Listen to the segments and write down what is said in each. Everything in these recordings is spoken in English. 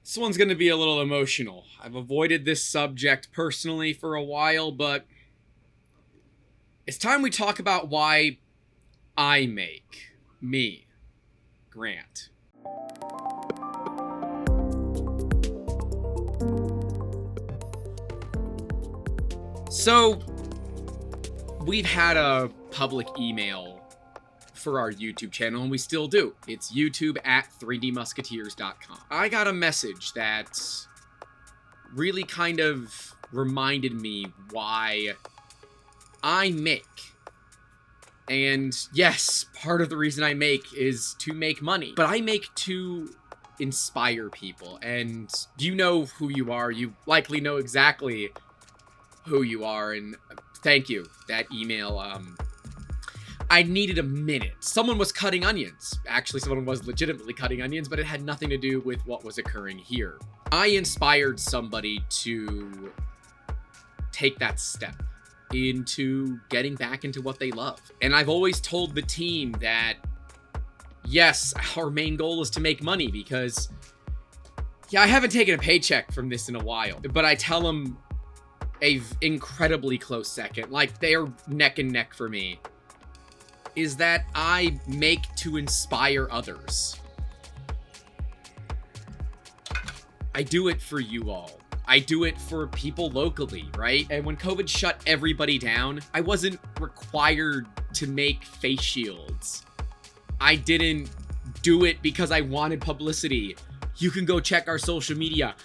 This one's going to be a little emotional. I've avoided this subject personally for a while, but it's time we talk about why I make me, Grant. So, we've had a public email for our YouTube channel, and we still do. It's youtube at 3dmusketeers.com. I got a message that really kind of reminded me why I make. And yes, part of the reason I make is to make money, but I make to inspire people. And you know who you are. You likely know exactly who you are, and thank you. That email, I needed a minute. Someone was cutting onions. Actually, someone was legitimately cutting onions, but it had nothing to do with what was occurring here. I inspired somebody to take that step into getting back into what they love. And I've always told the team that, yes, our main goal is to make money because, yeah, I haven't taken a paycheck from this in a while, but I tell them a incredibly close second, like they're neck and neck for me, is that I make to inspire others. I do it for you all. I do it for people locally, right? And when COVID shut everybody down, I wasn't required to make face shields. I didn't do it because I wanted publicity. You can go check our social media.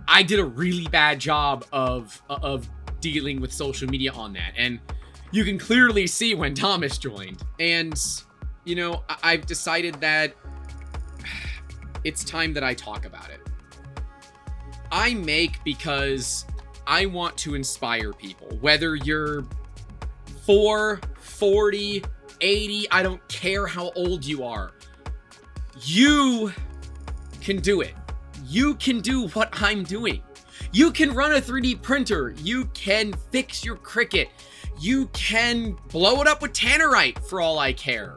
I did a really bad job of dealing with social media on that. And you can clearly see when Thomas joined. And, you know, I've decided that it's time that I talk about it. I make because I want to inspire people. Whether you're 4, 40, 80, I don't care how old you are. You can do it. You can do what I'm doing. You can run a 3D printer. You can fix your Cricut. You can blow it up with tannerite for all I care.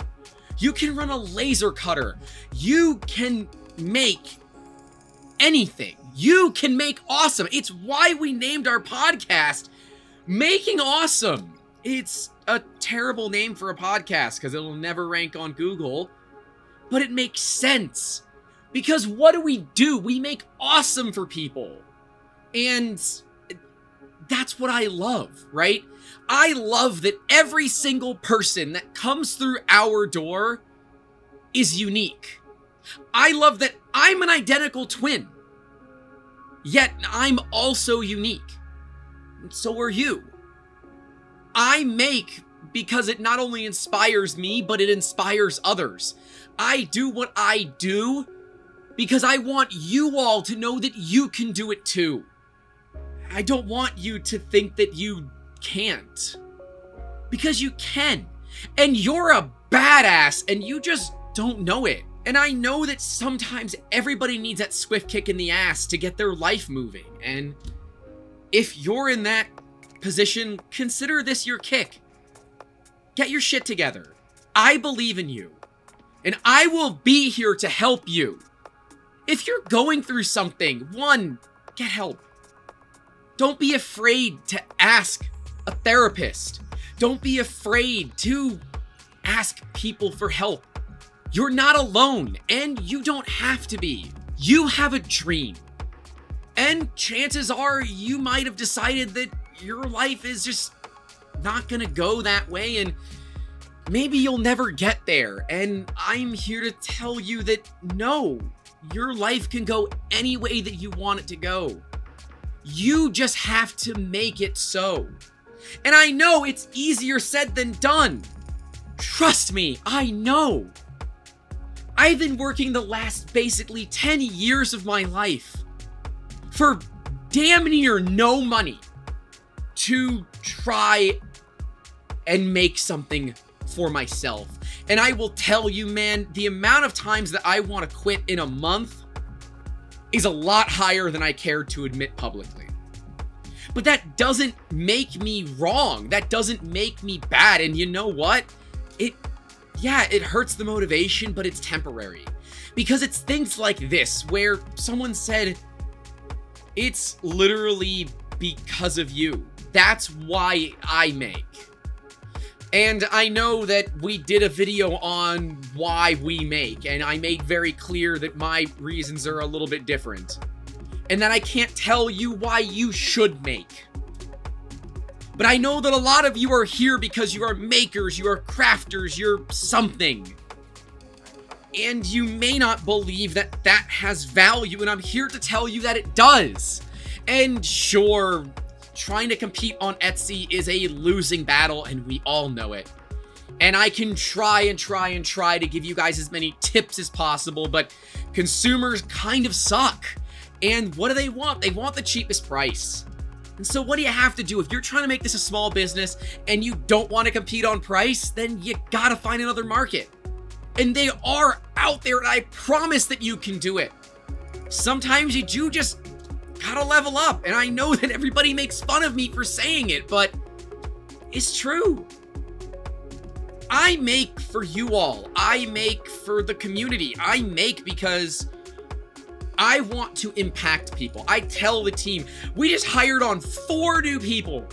You can run a laser cutter. You can make anything. You can make awesome. It's why we named our podcast Making Awesome. It's a terrible name for a podcast because it'll never rank on Google, but it makes sense. Because what do? We make awesome for people. And that's what I love, right? I love that every single person that comes through our door is unique. I love that I'm an identical twin, yet I'm also unique. And so are you. I make because it not only inspires me, but it inspires others. I do what I do because I want you all to know that you can do it too. I don't want you to think that you can't. Because you can. And you're a badass and you just don't know it. And I know that sometimes everybody needs that swift kick in the ass to get their life moving. And if you're in that position, consider this your kick. Get your shit together. I believe in you. And I will be here to help you. If you're going through something, one, get help. Don't be afraid to ask a therapist. Don't be afraid to ask people for help. You're not alone, and you don't have to be. You have a dream. And chances are you might have decided that your life is just not gonna go that way, and maybe you'll never get there. And I'm here to tell you that no, your life can go any way that you want it to go. You just have to make it so. And I know it's easier said than done. Trust me, I know. I've been working the last basically 10 years of my life for damn near no money to try and make something for myself. And I will tell you, man, the amount of times that I want to quit in a month is a lot higher than I care to admit publicly. But that doesn't make me wrong. That doesn't make me bad. And you know what? It hurts the motivation, but it's temporary. Because it's things like this, where someone said, It's literally because of you. That's why I make. And I know that we did a video on why we make, and I made very clear that my reasons are a little bit different. And that I can't tell you why you should make. But I know that a lot of you are here because you are makers, you are crafters, you're something. And you may not believe that that has value, and I'm here to tell you that it does. And sure, trying to compete on Etsy is a losing battle, and we all know it. And I can try to give you guys as many tips as possible, but consumers kind of suck. And what do they want? They want the cheapest price. And so what do you have to do? If you're trying to make this a small business and you don't want to compete on price, then you gotta find another market. And they are out there, and I promise that you can do it. Sometimes you do just gotta level up, and I know that everybody makes fun of me for saying it, but it's true. I make for you all. I make for the community. I make because I want to impact people. I tell the team, we just hired on 4 new people,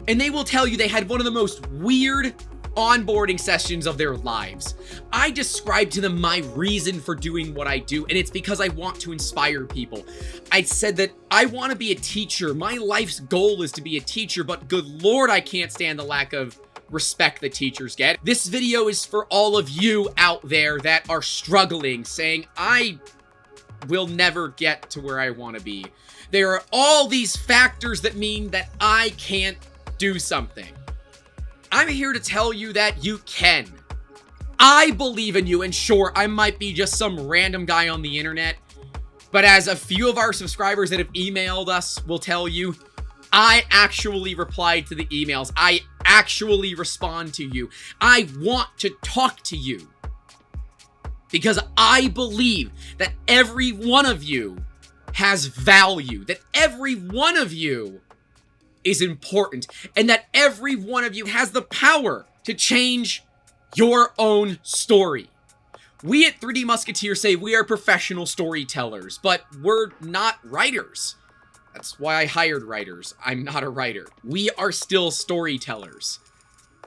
and they will tell you they had one of the most weird onboarding sessions of their lives. I describe to them my reason for doing what I do, and it's because I want to inspire people. I said that I want to be a teacher. My life's goal is to be a teacher, but good Lord, I can't stand the lack of respect that teachers get. This video is for all of you out there that are struggling, saying, I will never get to where I want to be. There are all these factors that mean that I can't do something. I'm here to tell you that you can. I believe in you, and sure, I might be just some random guy on the internet, but as a few of our subscribers that have emailed us will tell you, I actually replied to the emails. I actually respond to you. I want to talk to you because I believe that every one of you has value, that every one of you is important, and that every one of you has the power to change your own story. We at 3D Musketeers say we are professional storytellers, but we're not writers. That's why I hired writers. I'm not a writer. We are still storytellers.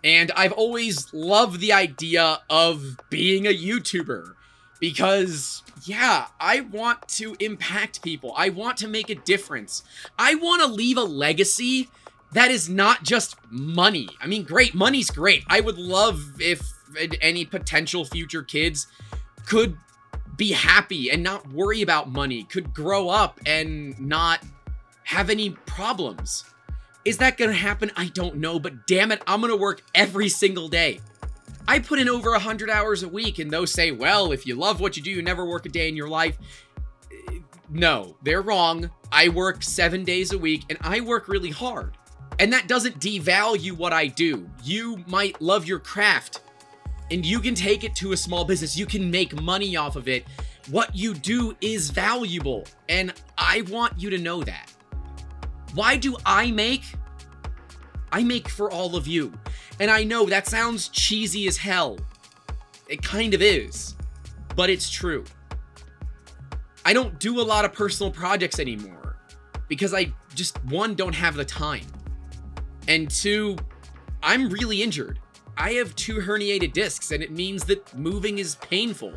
And I've always loved the idea of being a YouTuber because, yeah, I want to impact people. I want to make a difference. I want to leave a legacy that is not just money. I mean, great, money's great. I would love if any potential future kids could be happy and not worry about money, could grow up and not have any problems. Is that gonna happen? I don't know, but damn it, I'm gonna work every single day. I put in over 100 hours a week, and those say, well, if you love what you do, you never work a day in your life. No, they're wrong. I work 7 days a week, and I work really hard. And that doesn't devalue what I do. You might love your craft, and you can take it to a small business. You can make money off of it. What you do is valuable, and I want you to know that. Why do I make? I make for all of you. And I know that sounds cheesy as hell. It kind of is, but it's true. I don't do a lot of personal projects anymore because I just, 1, don't have the time. And 2, I'm really injured. I have 2 herniated discs, and it means that moving is painful.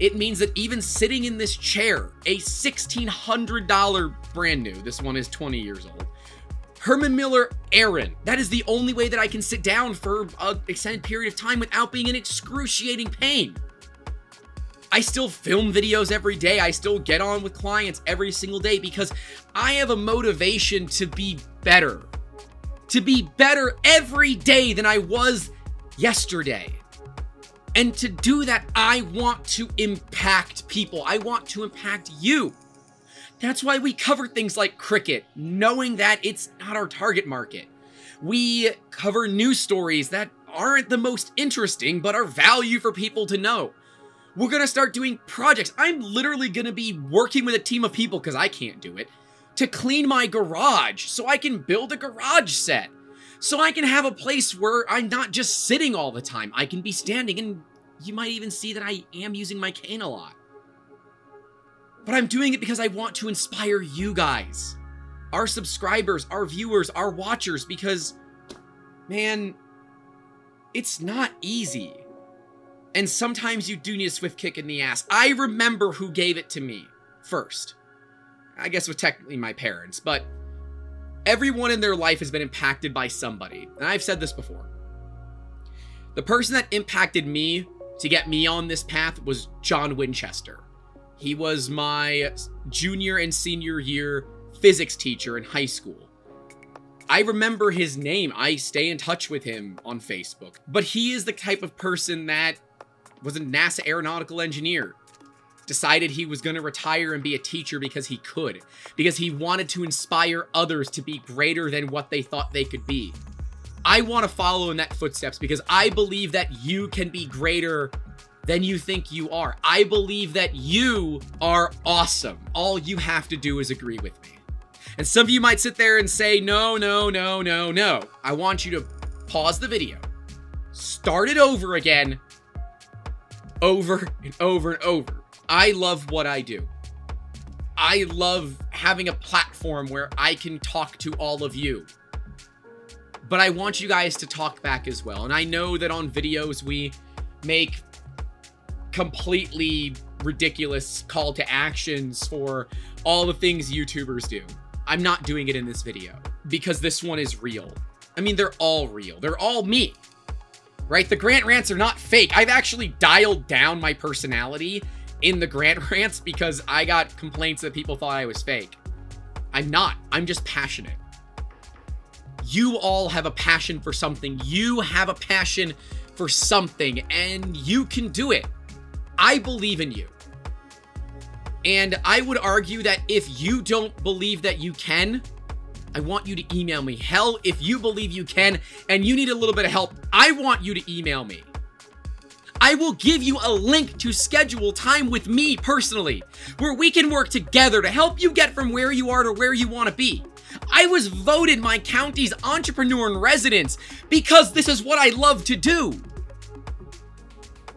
It means that even sitting in this chair, a $1,600 brand new, this one is 20 years old, Herman Miller Aaron, that is the only way that I can sit down for an extended period of time without being in excruciating pain. I still film videos every day. I still get on with clients every single day because I have a motivation to be better. To be better every day than I was yesterday. And to do that, I want to impact people. I want to impact you. That's why we cover things like cricket, knowing that it's not our target market. We cover news stories that aren't the most interesting, but are value for people to know. We're going to start doing projects. I'm literally going to be working with a team of people, because I can't do it, to clean my garage so I can build a garage set. So I can have a place where I'm not just sitting all the time. I can be standing, and you might even see that I am using my cane a lot. But I'm doing it because I want to inspire you guys. our subscribers, our viewers, our watchers, because, man, it's not easy. And sometimes you do need a swift kick in the ass. I remember who gave it to me first. I guess it was technically my parents, but everyone in their life has been impacted by somebody. And I've said this before. The person that impacted me to get me on this path was John Winchester. He was my junior and senior year physics teacher in high school. I remember his name. I stay in touch with him on Facebook. But he is the type of person that was a NASA aeronautical engineer. Decided he was going to retire and be a teacher because he could. Because he wanted to inspire others to be greater than what they thought they could be. I want to follow in that footsteps because I believe that you can be greater than you think you are. I believe that you are awesome. All you have to do is agree with me. And some of you might sit there and say, no, no, no, no, no. I want you to pause the video, start it over again, over and over and over. I love what I do. I love having a platform where I can talk to all of you. But I want you guys to talk back as well. And I know that on videos we make completely ridiculous call to actions for all the things YouTubers do. I'm not doing it in this video because this one is real. I mean, they're all real. They're all me, right? The Grant Rants are not fake. I've actually dialed down my personality in the Grant Rants because I got complaints that people thought I was fake. I'm not. I'm just passionate. You all have a passion for something. You have a passion for something, and you can do it. I believe in you. And I would argue that if you don't believe that you can, I want you to email me. Hell, if you believe you can and you need a little bit of help, I want you to email me. I will give you a link to schedule time with me personally, where we can work together to help you get from where you are to where you want to be. I was voted my county's entrepreneur in residence because this is what I love to do.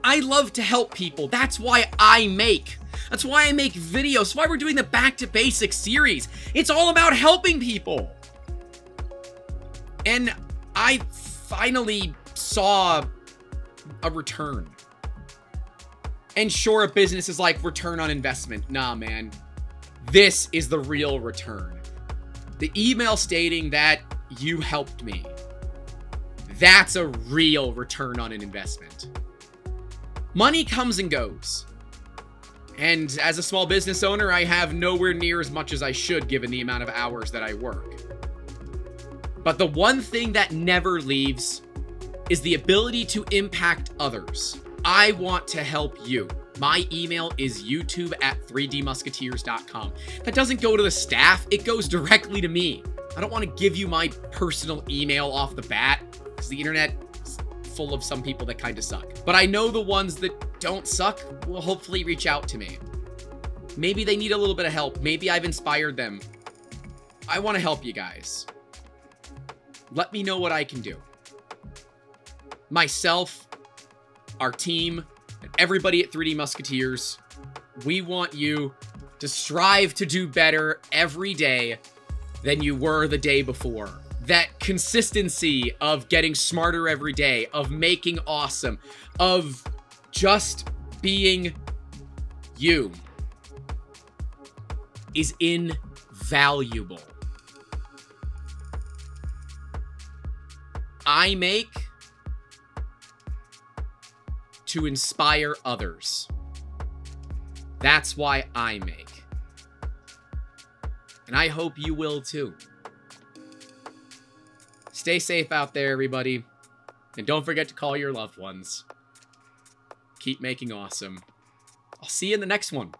I love to help people. That's why I make. That's why I make videos. That's why we're doing the Back to Basics series. It's all about helping people. And I finally saw a return. And sure, a business is like return on investment. Nah, man. This is the real return. The email stating that you helped me. That's a real return on an investment. Money comes and goes. And as a small business owner, I have nowhere near as much as I should given the amount of hours that I work. But the one thing that never leaves is the ability to impact others. I want to help you. My email is youtube@3dmusketeers.com. That doesn't go to the staff. It goes directly to me. I don't want to give you my personal email off the bat because the internet is full of some people that kind of suck. But I know the ones that don't suck will hopefully reach out to me. Maybe they need a little bit of help. Maybe I've inspired them. I want to help you guys. Let me know what I can do. Myself, our team, and everybody at 3D Musketeers, we want you to strive to do better every day than you were the day before. That consistency of getting smarter every day, of making awesome, of just being you is invaluable. I make to inspire others. That's why I make. And I hope you will too. Stay safe out there, everybody. And don't forget to call your loved ones. Keep making awesome. I'll see you in the next one.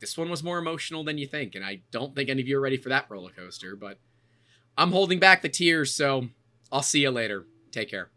This one was more emotional than you think, and I don't think any of you are ready for that roller coaster, but I'm holding back the tears, so I'll see you later. Take care.